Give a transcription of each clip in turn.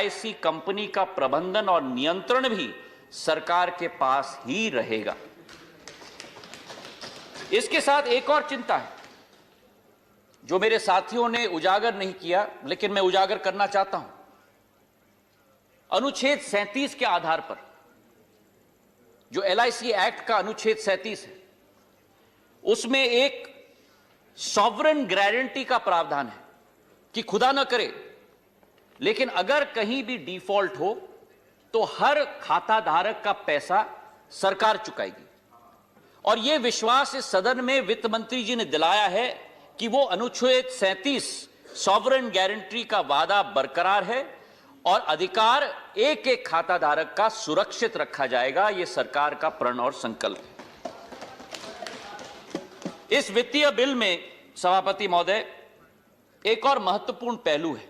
ऐसी कंपनी का प्रबंधन और नियंत्रण भी सरकार के पास ही रहेगा। इसके साथ एक और चिंता है जो मेरे साथियों ने उजागर नहीं किया, लेकिन मैं उजागर करना चाहता हूं। अनुच्छेद 37 के आधार पर, जो एलआईसी एक्ट का अनुच्छेद 37 है, उसमें एक सॉवरेन गारंटी का प्रावधान है कि खुदा न करे लेकिन अगर कहीं भी डिफॉल्ट हो तो हर खाता धारक का पैसा सरकार चुकाएगी। और यह विश्वास इस सदन में वित्त मंत्री जी ने दिलाया है कि वो अनुच्छेद 37 सॉवरेन गारंटी का वादा बरकरार है और अधिकार एक एक खाता धारक का सुरक्षित रखा जाएगा। यह सरकार का प्रण और संकल्प है। इस वित्तीय बिल में सभापति महोदय एक और महत्वपूर्ण पहलू है।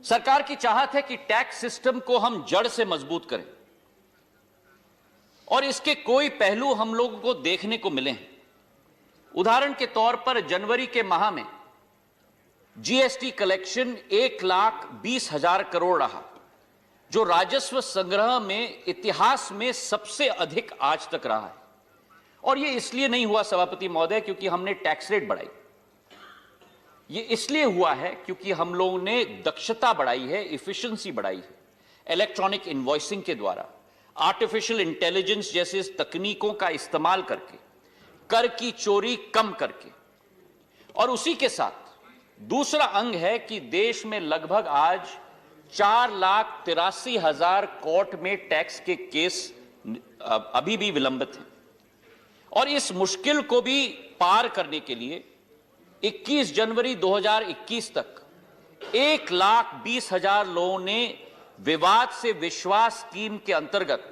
सरकार की चाहत है कि टैक्स सिस्टम को हम जड़ से मजबूत करें और इसके कोई पहलू हम लोगों को देखने को मिले हैं। उदाहरण के तौर पर जनवरी के माह में जीएसटी कलेक्शन 1,20,000 करोड़ रहा, जो राजस्व संग्रह में इतिहास में सबसे अधिक आज तक रहा है। और यह इसलिए नहीं हुआ सभापति महोदय क्योंकि हमने टैक्स रेट बढ़ाई, ये इसलिए हुआ है क्योंकि हम लोगों ने दक्षता बढ़ाई है, इफिशिएंसी बढ़ाई है। इलेक्ट्रॉनिक इनवॉइसिंग के द्वारा, आर्टिफिशियल इंटेलिजेंस जैसे तकनीकों का इस्तेमाल करके, कर की चोरी कम करके, और उसी के साथ दूसरा अंग है कि देश में लगभग आज 4,83,000 कोर्ट में टैक्स के केस अभी भी विलंबित हैं। और इस मुश्किल को भी पार करने के लिए 21 जनवरी 2021 तक 1,20,000 लोगों ने विवाद से विश्वास स्कीम के अंतर्गत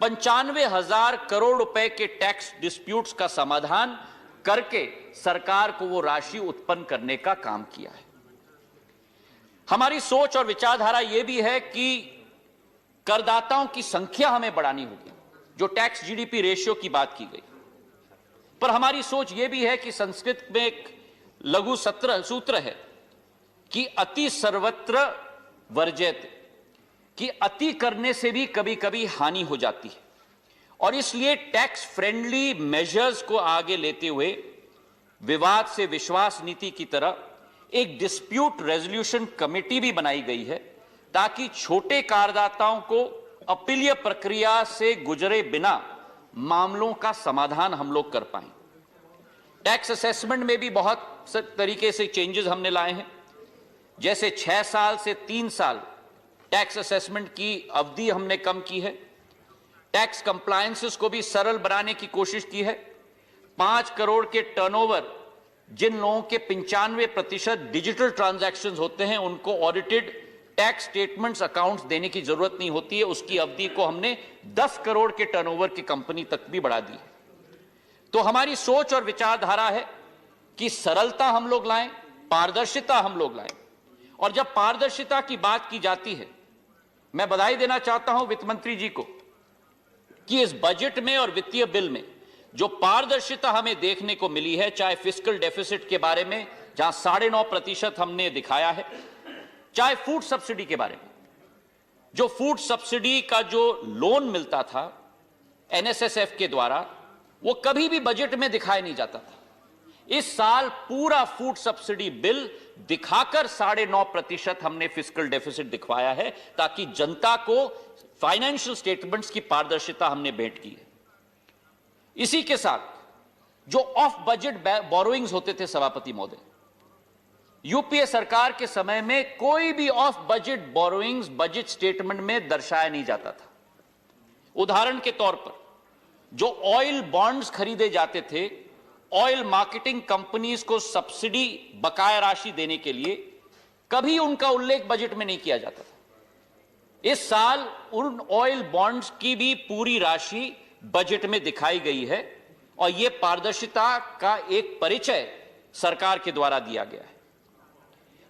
95,000 करोड़ रुपए के टैक्स डिस्प्यूट्स का समाधान करके सरकार को वो राशि उत्पन्न करने का काम किया है। हमारी सोच और विचारधारा यह भी है कि करदाताओं की संख्या हमें बढ़ानी होगी, जो टैक्स जीडीपी रेशियो की बात की गई। पर हमारी सोच यह भी है कि संस्कृत में एक लघु सूत्र है कि अति सर्वत्र वर्जयते, कि अति करने से भी कभी कभी हानि हो जाती है। और इसलिए टैक्स फ्रेंडली मेजर्स को आगे लेते हुए विवाद से विश्वास नीति की तरह एक डिस्प्यूट रेजोल्यूशन कमेटी भी बनाई गई है, ताकि छोटे करदाताओं को अपीलीय प्रक्रिया से गुजरे बिना मामलों का समाधान हम लोग कर पाएं। टैक्स असेसमेंट में भी बहुत तरीके से चेंजेस हमने लाए हैं, जैसे 6 साल से 3 साल टैक्स असेसमेंट की अवधि हमने कम की है। टैक्स कंप्लायंसेस को भी सरल बनाने की कोशिश की है। 5 करोड़ के टर्नओवर जिन लोगों के 95% डिजिटल ट्रांजैक्शंस होते हैं, उनको ऑडिटेड टैक्स स्टेटमेंट्स अकाउंट्स देने की जरूरत नहीं होती है। उसकी अवधि को हमने 10 करोड़ के टर्नओवर की कंपनी तक भी बढ़ा दी है। तो हमारी सोच और विचारधारा है कि सरलता हम लोग लाएं, पारदर्शिता हम लोग लाएं। और जब पारदर्शिता की बात की जाती है, मैं बधाई देना चाहता हूं वित्त मंत्री जी को कि इस बजट में और वित्तीय बिल में जो पारदर्शिता हमें देखने को मिली है, चाहे फिस्कल डेफिसिट के बारे में जहां 9.5% हमने दिखाया है, चाहे फूड सब्सिडी के बारे में, जो फूड सब्सिडी का जो लोन मिलता था एनएसएसएफ के द्वारा, वो कभी भी बजट में दिखाया नहीं जाता था। इस साल पूरा फूड सब्सिडी बिल दिखाकर 9.5% हमने फिस्कल डेफिसिट दिखवाया है, ताकि जनता को फाइनेंशियल स्टेटमेंट्स की पारदर्शिता हमने भेंट की है। इसी के साथ जो ऑफ बजट बोरोइंग्स होते थे सभापति महोदय, यूपीए सरकार के समय में कोई भी of budget borrowings budget statement में दर्शाया नहीं जाता था। उदाहरण के तौर पर जो ऑयल बॉन्ड्स खरीदे जाते थे, ऑयल मार्केटिंग कंपनीज को सब्सिडी बकाया राशि देने के लिए, कभी उनका उल्लेख बजट में नहीं किया जाता था। इस साल उन ऑयल बॉन्ड्स की भी पूरी राशि बजट में दिखाई गई है और यह पारदर्शिता का एक परिचय सरकार के द्वारा दिया गया है।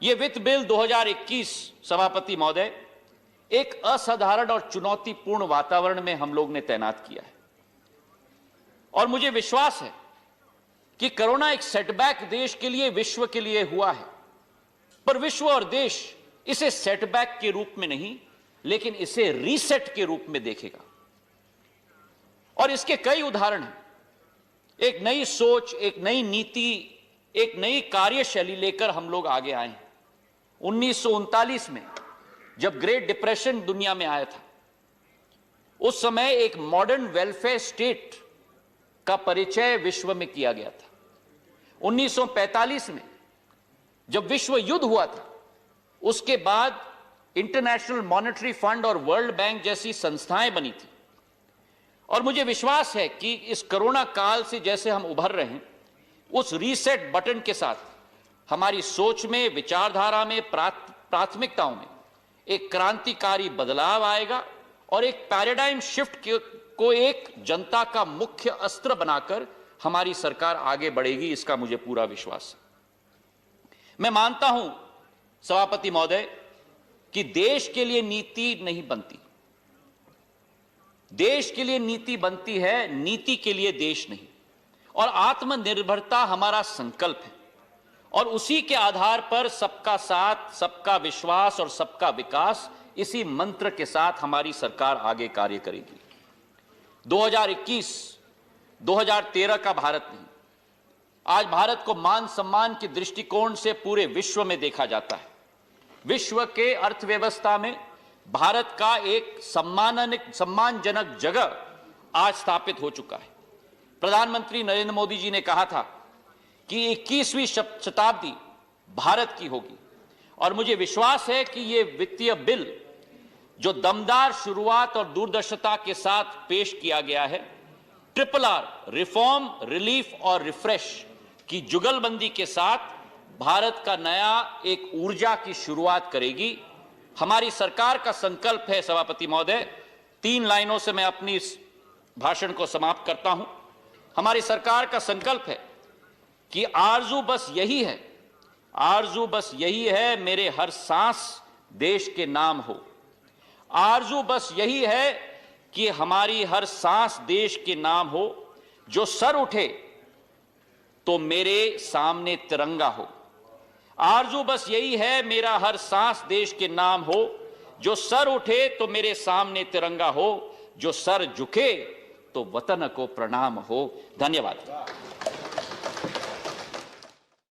यह वित्त बिल 2021 सभापति महोदय एक असाधारण और चुनौतीपूर्ण वातावरण में हम लोग ने तैनात किया है। और मुझे विश्वास है कि कोरोना एक सेटबैक देश के लिए, विश्व के लिए हुआ है, पर विश्व और देश इसे सेटबैक के रूप में नहीं, लेकिन इसे रीसेट के रूप में देखेगा। और इसके कई उदाहरण हैं। एक नई सोच, एक नई नीति, एक नई कार्यशैली लेकर हम लोग आगे आए हैं। 1939 में जब ग्रेट डिप्रेशन दुनिया में आया था, उस समय एक मॉडर्न वेलफेयर स्टेट का परिचय विश्व में किया गया था। 1945 में जब विश्व युद्ध हुआ था, उसके बाद इंटरनेशनल मॉनेटरी फंड और वर्ल्ड बैंक जैसी संस्थाएं बनी थी। और मुझे विश्वास है कि इस कोरोना काल से जैसे हम उभर रहे हैं, उस रीसेट बटन के साथ हमारी सोच में, विचारधारा में, प्राथमिकताओं में एक क्रांतिकारी बदलाव आएगा और एक पैराडाइम शिफ्ट को एक जनता का मुख्य अस्त्र बनाकर हमारी सरकार आगे बढ़ेगी, इसका मुझे पूरा विश्वास है। मैं मानता हूं सभापति महोदय कि देश के लिए नीति नहीं बनती, देश के लिए नीति बनती है, नीति के लिए देश नहीं। और आत्मनिर्भरता हमारा संकल्प है और उसी के आधार पर सबका साथ, सबका विश्वास और सबका विकास, इसी मंत्र के साथ हमारी सरकार आगे कार्य करेगी। 2021 2013 का भारत नहीं, आज भारत को मान सम्मान के दृष्टिकोण से पूरे विश्व में देखा जाता है। विश्व के अर्थव्यवस्था में भारत का एक सम्मानजनक जगह आज स्थापित हो चुका है। प्रधानमंत्री नरेंद्र मोदी जी ने कहा था कि 21वीं शताब्दी भारत की होगी और मुझे विश्वास है कि ये वित्तीय बिल जो दमदार शुरुआत और दूरदर्शिता के साथ पेश किया गया है, RRR रिफॉर्म, रिलीफ और रिफ्रेश की जुगलबंदी के साथ भारत का नया एक ऊर्जा की शुरुआत करेगी। हमारी सरकार का संकल्प है सभापति महोदय, 3 लाइनों से मैं अपनी इस भाषण को समाप्त करता हूं। हमारी सरकार का संकल्प है कि आरजू बस यही है, आरजू बस यही है मेरे हर सांस देश के नाम हो। आरजू बस यही है कि हमारी हर सांस देश के नाम हो। जो सर उठे तो मेरे सामने तिरंगा हो। आरजू बस यही है मेरा हर सांस देश के नाम हो। जो सर उठे तो मेरे सामने तिरंगा हो, जो सर झुके तो वतन को प्रणाम हो। धन्यवाद।